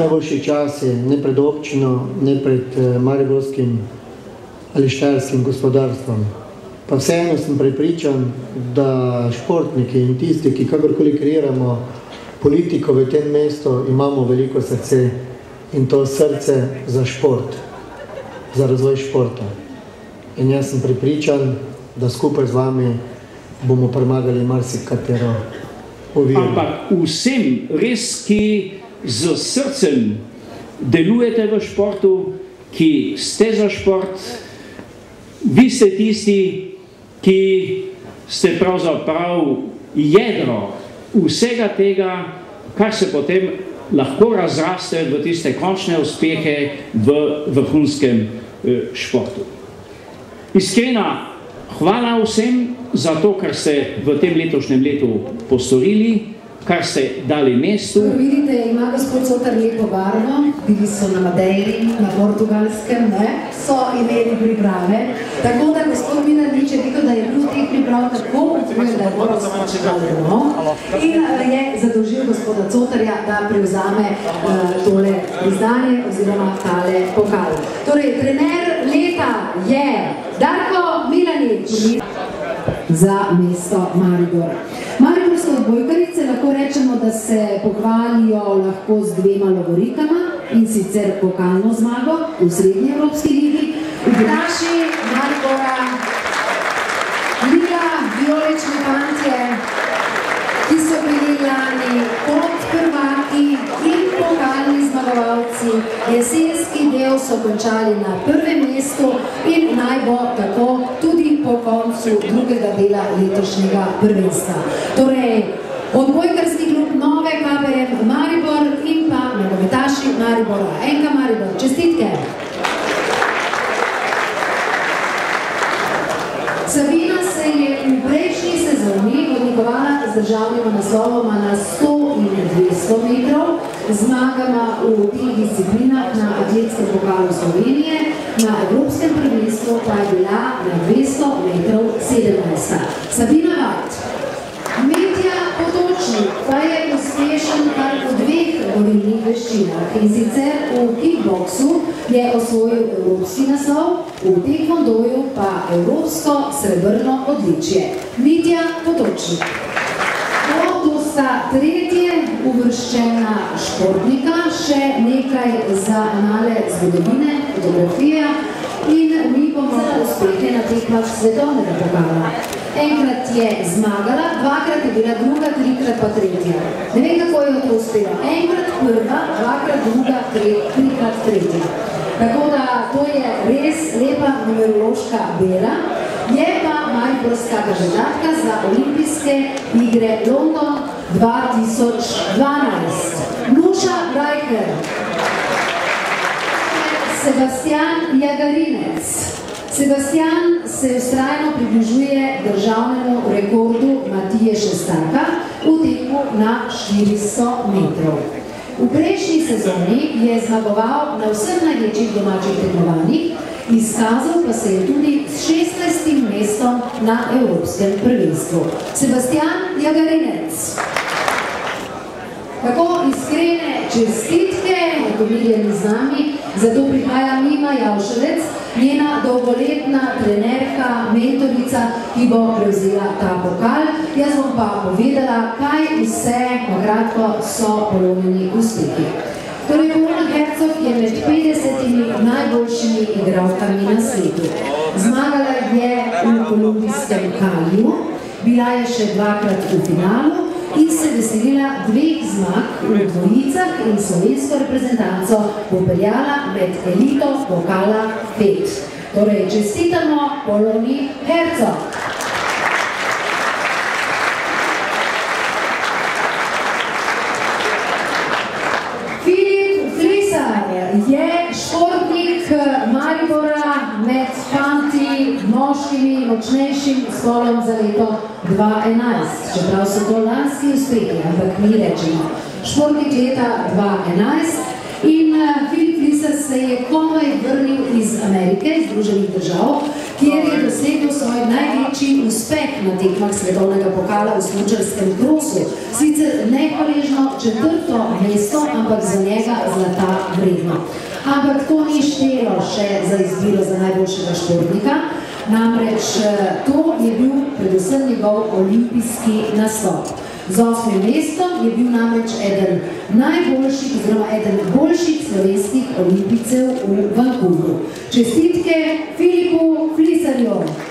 najboljši časi, ne pred občino, ne pred mariborskim ali štajerskim gospodarstvom. Pa vseeno sem prepričan, da športniki in tisti, ki kakorkoli kreiramo politiko v tem mestu, imamo veliko srce in to srce za šport, za razvoj športa. In jaz sem prepričan, da skupaj z vami bomo premagali marsikatero oviro. Ampak vsem res, ki z srcem delujete v športu, ki ste za šport, vi ste tisti, ki ste pravzaprav jedro vsega tega, kar se potem lahko razraste v tiste končne uspehe v vrhunskem športu. Iskrena hvala vsem za to, kar ste v tem letošnjem letu postorili, kar ste dali mestu. Vidite, ima gospod Cotar lepo barvo, bili so na Madeiri, na Portugalskem, so imeli priprave. Tako da gospod Minardič je rekel, da je bil teh priprav tako utvojen, da je bilo samo in je zadolžil gospoda Cotarja, da prevzame tole izdanje oziroma tale pokal. Torej, trener leta je Darko Milanič za mesto Maribor. Mariborske odbojkarice lahko rečemo, da se pohvalijo lahko z dvema lovorikama in sicer pokalno zmago v srednji evropski ligi. V naši Maribora Liga vijolični fantje, ki so bili lani pod prvaki in pokalni zmagovalci. Jesenski del so končali na prvem mestu in naj bo tako tudi po koncu drugega dela letošnjega prvenstva. Torej, odbojkarski klub Nove KPM Maribor in pa nogometaši Maribora. Enka Maribor, čestitke! Sabina se je v prejšnji sezoni odlikovala z državnima naslovoma na 100 in 200 metrov, zmagama v teh disciplinah na atletskem pokalu Slovenije, na evropskem prvenstvu pa je bila na 200 metrov 17. Sabina Vart. Mitja Potočnik pa je uspešen kar v dveh gorilnih veščinah in sicer v kickboksu je osvojil evropski naslov, v taekwondoju pa evropsko srebrno odličje. Mitja Potočnik. To sta tretje uvrščena športnika, še nekaj za anale zgodovine, fotografija in mi bomo uspehe na tekmah svetovnega pokala. Enkrat je zmagala, dvakrat je bila druga, trikrat pa tretja. Ne vem, kako je to uspelo. Enkrat prva, dvakrat druga, trikrat tretja. Tako da to je res lepa numerološka bera. Je pa mariborska kandidatka za olimpijske igre London 2012. Nuša Rajker. Sebastian Jagarinec. Sebastian se vztrajno približuje državnemu rekordu Matije Šestarka v teku na 400 metrov. V prejšnji sezoni je zmagoval na vseh največjih domačih tekmovanjih, izkazal pa se je tudi s 16. mestom na evropskem prvenstvu. Sebastian Jagarinec. Tako iskrene čestitke, pomiljeni z nami, zato prihaja Mima Javšelec, njena dolgoletna trenerka, mentorica, ki bo prevzela ta pokal. Jaz bom pa povedala, kaj vse kratko so polomljeni uspehi. Torej, Polona Hercog je med 50 najboljšimi igralkami na svetu. Zmagala je v kolumbijskem Kaliju, bila je še dvakrat v finalu in se veselila dveh zmag v dvojicah in slovensko reprezentanco popeljala med elito pokala 5. Torej, čestitamo Poloni Hercog. Filip Flisar je športnik Maribora med fanti, moškimi, močnejšim spolom za leto 2011. Čeprav so to lanski uspehi, ampak mi rečemo. Športnik leta 2011 in Filip Flisar se je komaj vrnil iz Amerike, iz Združenih držav, kjer je dosegel svoj največji uspeh na tekmah svetovnega pokala v smučarskem krosu. Sicer nehvaležno 4. mesto, ampak za njega zlata vredno. Ampak to ni štelo še za izbiro za najboljšega športnika, namreč to je bil predvsem njegov olimpijski nastop. Z 8. mestom je bil namreč eden najboljših, oziroma eden boljših slovenskih olimpijcev v Vancouvru. Čestitke Filipu Flisarju!